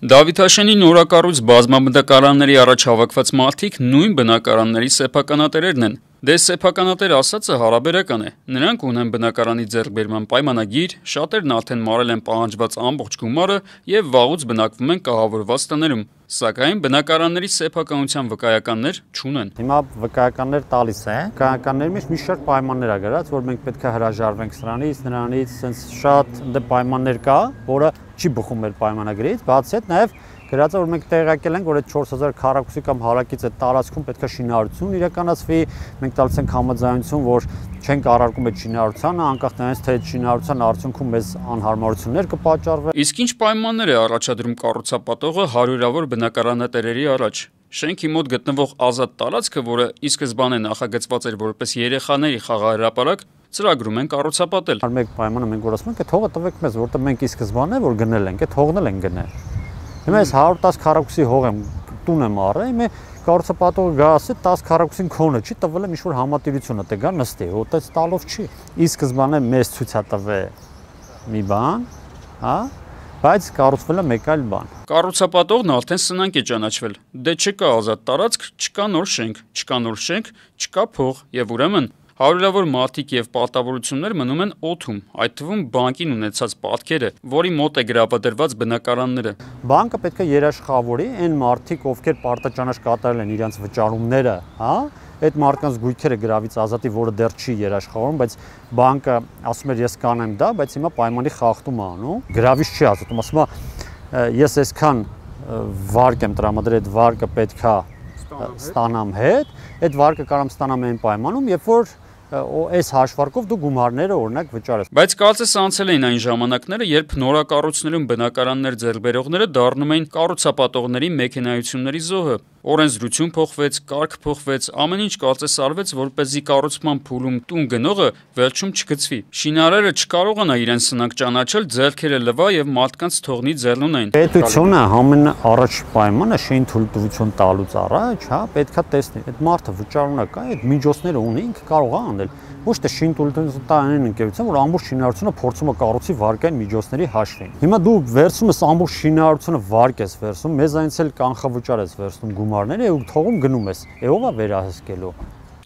Դավիթաշենի նորակառույց բազմաբնակարանների առաջ հավաքված մարդիկ նույն բնակարանների սեփականատերերն են։ Դե սեփականատեր ասածը հարաբերական է։ Նրանք ունեն բնակարանի ձեռքբերման պայմանագիր, շատերն արդեն մարել են պահանջված ամբողջ գումարը եւ վաղուց բնակվում են կահավորված տներում։ Սակայն բնակարանների սեփականության վկայականներ չունեն։ Հիմա վկայականներ տալիս են։ Վկայականների մեջ մի շարք պայմաններ ա գրած, որ մենք պետք է հրաժարվենք նրանից, sense շատ պայմաններ կա, որը չի բխում մեր պայմանագրից, բացի այդ նաև գրած է, որ մենք տեղյակել ենք, որ այդ 4000 քառակուսի կամ հարակից այդ տարածքում պետք է շինարարություն իրականացվի, մենք տալիս ենք համաձայնություն, որ չենք առարկում այդ շինարարությանը, անկախ նրանից, թե այդ շինարարության արդյունքում մեզ անհարմարություններ կպատճառվեն։ Իսկ ինչ պայմաններ է առաջադրում կառուցապատողը հարյուրավոր բնակարանատերերի առաջ։ Շենքի մոտ գտնվող ազատ տարածքը, որը ի սկզբանե նախագծված էր որպես երեխաների խաղահրապարակ, ծրագրում են կառուցապատել։ Մեկ պայմանը մենք որ ասում ենք, այդ հողը տվեք մեզ, որտեղ մենք ի սկզբանե որ գնել ենք, այդ հողն էլ են գնել։ Հիմա այս 110 քառակուսի հող եմ տուն եմ առել, հիմա կառուցապատողը գա ասի 10 քառակուսին քոնը չի, տվել եմ ինչ-որ համատիրությունը, դե գա նստի, հոտից տալով չի։ Ի սկզբանե մեզ ցույց է տվել մի բան, հա, բայց կառուցվել է մեկ այլ բան։ Կառուցապատողն արդեն սնանկ է ճանաչվել։ Դե չկա ազատ տարածք, չկա նոր շենք, չկա փող, եւ ուրեմն հարյուրավոր մարդիկ եւ պարտավորություններ մնում են օդում, այդ թվում բանկին ունեցած պատկերը, որի մոտ է գրավադրված բնակարանները։ Բանկը պետք է երաշխավորի այն մարդիկ, ովքեր պարտաճանաչ կատարել են իրենց վճարումները, հա, այդ մարդկանց գույքերը գրավից ազատի, որը դեռ չի երաշխավորում, բայց բանկը ասում էր ես կանեմ դա, բայց հիմա պայմանի խախտում է անում, գրավից չի ազատում, ասում է ես այսքան վարկ եմ տրամադրել, այդ վարկը պետքա ստանամ հետ, այդ վարկը կարամ ստանամ այն պայմանում, երբ որ այս հաշվարկով դու գումարները օրինակ վճարես։ Բայց կարծես անցել էին այն ժամանակները, երբ նորակառույցներում բնակարաններ ձեռք բերողները դառնում էին կառուցապատողների մեքենայությունների զոհը։ Օրենսդրություն փոխվեց, կարգ փոխվեց, ամեն ինչ կարծես արվեց, որպեսզի կառուցման փուլում տուն գնողը վերջում չգցվի։ Շինարարը չկարողանա իրեն սնանկ ճանաչել, ձեռքերը լվա եւ մարդկանց թողնի ձեռնունային։ Պետությունը ամենաառաջ պայմանը շին թույլտվություն տալուց առաջ, հա, պետքա տեսնի, այդ մարդը վճարունակ է, այդ միջոցները ունի, ինքը կարող է անել։ Ոչ թե շին թույլտվություն տա այն ընկերություն, որ ամբողջ շինարարությունը փորձում է կառուցի վարկային միջոցների հաշվին։ Հիմա դու վերցում ես ամբողջ շինարարությունը վարկ ես վերցում, մեզանից էլ կանխավճար ես վերցնում գումարները եւ թողում գնում ես։ Ով է վերահսկելու։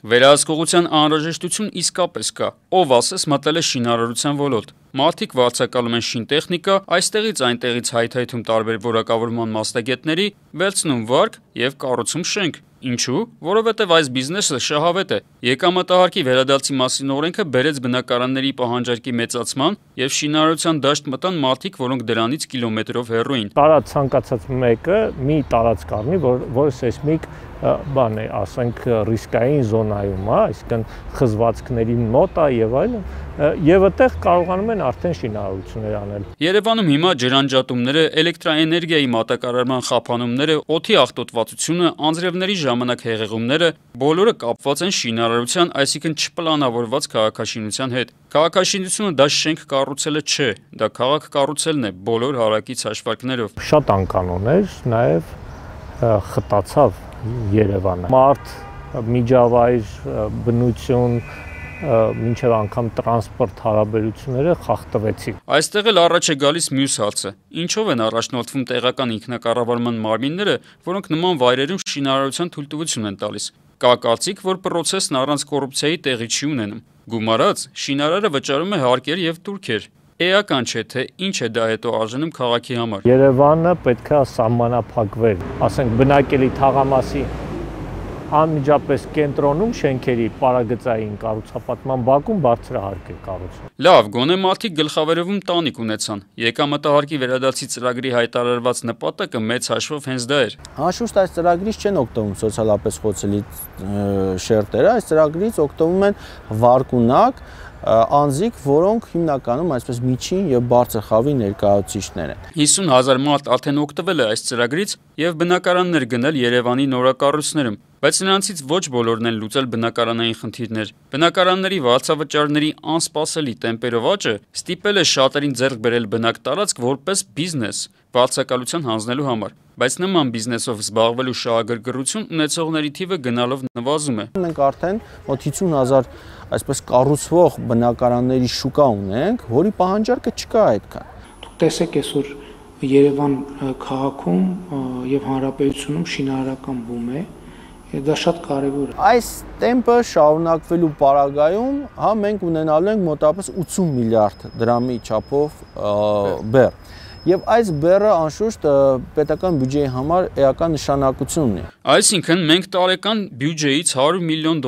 Վերահսկողության անհրաժեշտություն իսկապես կա։ Ով ասես մտել է շինարարության ոլորտ։ Մարդիկ վարձակալում են շինտեխնիկա, այստեղից այնտեղից հայթայթում տարբեր որակավորման մասնագետների, վերցնում վարկ եւ կառուցում շենք։ Ինչու՞։ Որովհետև այս բիզնեսը շահավետ է։ Եկամտահարկի վերադարձի մասին օրենքը բերեց բնակարանների պահանջարկի մեծացման եւ շինարարության դաշտ մտան մարդիկ, որոնք դրանից կիլոմետրով հեռու էին։ Տարած ցանկացած մեկը մի տարածք առնի, որը սեյսմիկ բան է, ասենք ռիսկային զոնայում է, այսինքն խզվածքների մոտ է եւ այլն, եւ այդտեղ կարողանում են արդեն շինարարություններ անել։ Երևանում հիմա ջրանջատումները, էլեկտրաէներգիայի մատակարարման խափանումները, օդի աղտոտվածությունը, անձրևների ժամանակ հեղեղումները բոլորը կապված են շինարարության, այսինքն չպլանավորված քաղաքաշինության հետ։ Քաղաքաշինությունը դա շենք կառուցելը չէ, դա քաղաք կառուցելն է բոլոր հարակից հաշվարկներով։ Շատ անկանոն էր, նաեւ խտացավ Երևանը։ Մարդ, միջավայր, բնություն, մինչև անգամ տրանսպորտ հարաբերությունները խախտվեցին։ Այստեղ էլ առաջ է գալիս մյուս հարցը. ինչով են առաջնորդվում տեղական ինքնակառավարման մարմինները, որոնք նման վայրերում շինարարության թույլտվություն են տալիս։ Կա կարծիք, որ պրոցեսն առանց կոռուպցիայի տեղի չի ունենում։ Գումարած, շինարարը վճարում է հարկեր եւ տուրքեր։ Էական չէ, թե ինչ է դա հետո արժանում քաղաքի համար։ Երևանը պետք է սահմանափակվեր, ասենք բնակելի թաղամասի անմիջապես կենտրոնում շենքերի պարագծային կառուցապատման բակում բարձրահարկ է կառուցվում։ Լավ, գոնե մարդիկ գլխավերևում տանիք ունեցան։ Եկամտահարկի վերադարձի ծրագրի հայտարարված նպատակը մեծ հաշվով հենց դա էր։ Անշուշտ այս ծրագրից չեն օգտվում սոցիալապես խոցելի շերտերը, այս ծրագրից օգտվում են վարկունակ անձիկ, որոնք հիմնականում այսպես միջին եւ բարձր խավի ներկայացուցիչներ են։ 50,000 մարդ արդեն օգտվել է այս ծրագրից եւ բնակարաններ գնել Երևանի նորակառույցներում, բայց նրանցից ոչ բոլորն են լուծել բնակարանային խնդիրներ։ Բնակարանների վարձավճարների անսպասելի տեմպերով աճը ստիպել է շատերին ձեռք բերել բնակ տարածք որպես բիզնես վարձակալության հանձնելու համար, բայց նման բիզնեսով զբաղվելու շահագրգռություն ունեցողների թիվը գնալով նվազում է։ Մենք արդեն մոտ 50,000 այսպես կառուցվող բնակարանների շուկա ունենք, որի պահանջարկը չկա այդքան։ Դուք տեսեք այսօր Երևան քաղաքում եւ հանրապետությունում շինարարական բում է, դա շատ կարեւոր է։ Այս տեմպը շարունակվելու պարագայում, հա, մենք ունենալու ենք մոտավորապես 80 միլիարդ դրամի չափով բեռ։ Եվ այս բեռը անշուշտ պետական բյուջեի համար էական նշանակություն ունի։ Այսինքն մենք տարեկան բյուջեից $100 միլիոն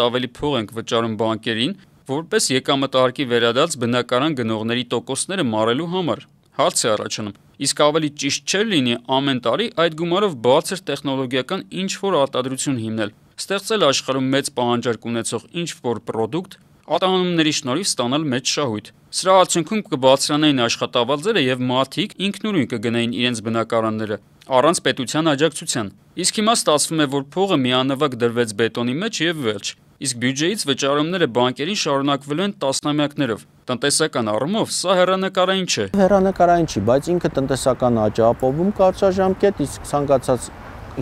ավելի փող ենք վճարում բանկերին, որպես եկամտահարկի վերադարձ բնակարան գնողների տոկոսները մարելու համար։ Հարց է առաջանում. իսկ ավելի ճիշտ չէր լինի ամեն տարի այդ գումարով բարձր տեխնոլոգիական ինչ-որ արտադրություն հիմնել, ստեղծել աշխարհում մեծ պահանջարկ ունեցող ինչ-որ պրոդուկտ, արտահանումների շնորհիվ ստանալ մեծ շահույթ։ Սրա արդյունքում կբարձրանային աշխատավարձերը եւ մարդիկ ինքնուրույն կգնային իրենց բնակարանները, առանց պետության աջակցության։ Իսկ հիմա ստացվում է, որ փողը միանվագ դրվեց բետոնի մեջ եւ վերջ։ Իսկ բյուջեից վճարումները բանկերին շարունակվելու են տասնամյակներով։ Տնտեսական առումով սա հեռանկարային չէ։ Հեռանկարային չի, բայց ինքը տնտեսական աճ է ապահովում կարճաժամկետ, իսկ ցանկացած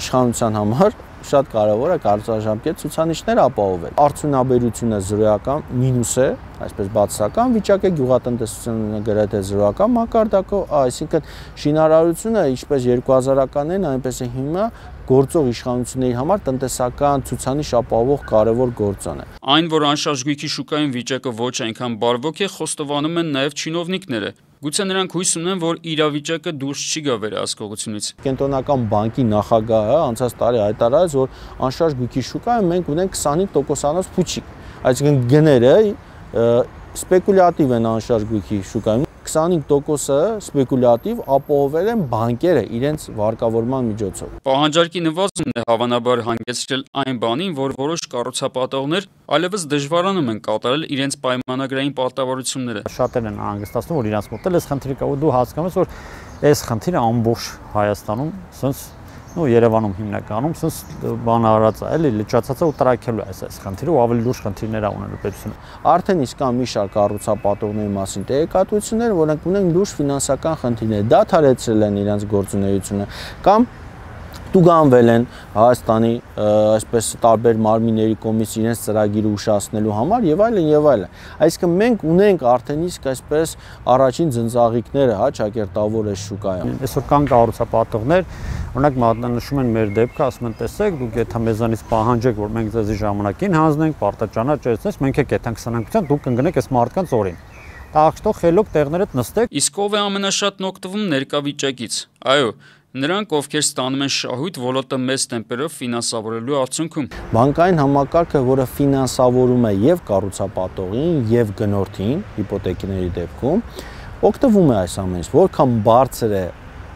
իշխանության համար շատ կարևոր է կարճաժամկետ ցուցանիշներ ապահովել։ Արդյունաբերությունը զրոյական մինուս է, այսպես բացասական վիճակ է, գյուղատնտեսությունը գրեթե զրոյական մակարդակով, այսինքն շինարարությունը ինչպես 2000-ականներին, այնպես է հիմա գործող իշխանությունների համար տնտեսական ցուցանիշ ապահովող կարևոր գործոն է։ Այն, որ անշարժ գույքի շուկայում վիճակը ոչ այնքան բարվոք է, խոստովանում են նաև չինովնիկները։ Գուցե նրանք հույս ունեն, որ իրավիճակը դուրս չի գա վերահսկողությունից։ Կենտրոնական բանկի նախագահը անցած տարի հայտարարեց, որ անշարժ գույքի շուկայում մենք ունենք 25%-անոց փուչիկ։ Այսինքն գները սպեկուլյատիվ են անշարժ գույքի շուկայում։ 25%-ը սպեկուլյատիվ ապահովել են բանկերը իրենց վարկավորման միջոցով։ Պահանջարկի նվազումն է հավանաբար հանգեցրել այն բանին, որ որոշ կառուցապատողներ այլևս դժվարանում են կատարել իրենց պայմանագրային պարտավորությունները։ Շատերն են հանգստացնում, որ իրանց մոտ էլ էս խնդիրը կա, ու դու հասկանում ես, որ այս խնդիրը ամբողջ Հայաստանում, ասես Երևանում հիմնականում սենց բան արած է, էլի լճացած է ու տրաքելու է այս խնդիրը ու ավելի լուրջ խնդիրներ ունելու պետությունը։ Արդեն իսկ կան մի շարք կառուցապատողների մասին տեղեկատվություններ, որոնք ունեն լուրջ ֆինանսական խնդիրներ, դադարեցրել են իրենց գործունեությունը կամ տուգանվել են Հայաստանի այսպես տարբեր մարմինների կողմից իրենց ծրագիրը ուշացնելու համար եւ այլն եւ այլն։ Այսինքն մենք ունենք արդեն իսկ այսպես առաջին ծնծաղիկները, հա, ճակերտավոր է շուկայում։ Այսօր կան կառուցապատողներ, օրինակ մատնանշում են մեր դեպքը, ասում են, տեսեք, դուք եթե մեզանից պահանջեք, որ մենք ձեզի ժամանակին հանձնենք, պարտաճանաչ ճերցնենք, մենք եք այդ 20%, դուք կընկնեք այս մարդկանց օրին։ Так что խելոք տեղներդ նստեք։ Իսկ ով է ամենաշատն օգտվում ներկա վիճակից։ Այո, նրանք, ովքեր ստանում են շահույթ ոլորտը մեծ տեմպերով ֆինանսավորելու արդյունքում։ Բանկային համակարգը, որը ֆինանսավորում է եւ կառուցապատողին, եւ գնորդին, հիպոթեքների դեպքում, օգտվում է այս ամենից, որքան բարձր է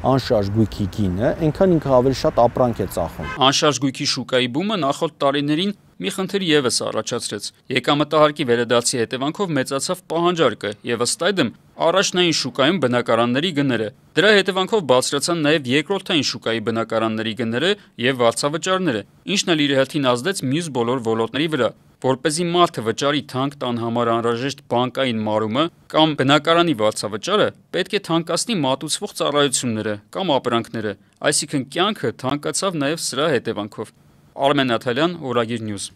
անշարժ գույքի գինը, այնքան ինքը ավելի շատ ապրանք է ծախում։ Անշարժ գույքի շուկայի բումը նախորդ տարիներին մի խնդիր եւս առաջացրեց։ Եկամտահարկի վերադարձի հետևանքով մեծացավ պահանջարկը եւ ըստ այդմ առաջնային շուկայում բնակարանների գները։ Դրա հետևանքով բարձրացան նաեւ երկրորդային շուկայի բնակարանների գները եւ վարձավճարները, ինչն էլ իր հերթին ազդեց մյուս բոլոր ոլորտների վրա։ Որպեսզի մարդը վճարի թանկ տան համար անհրաժեշտ բանկային մարումը կամ բնակարանի վարձավճարը, պետք է թանկացնի մատուցվող ծառայությունները կամ ապրանքները, այսինքն կյանքը թանկացավ նաև սրա հետևանքով։ Արմեն Նաթալյան, Օրագիր Նյուզ։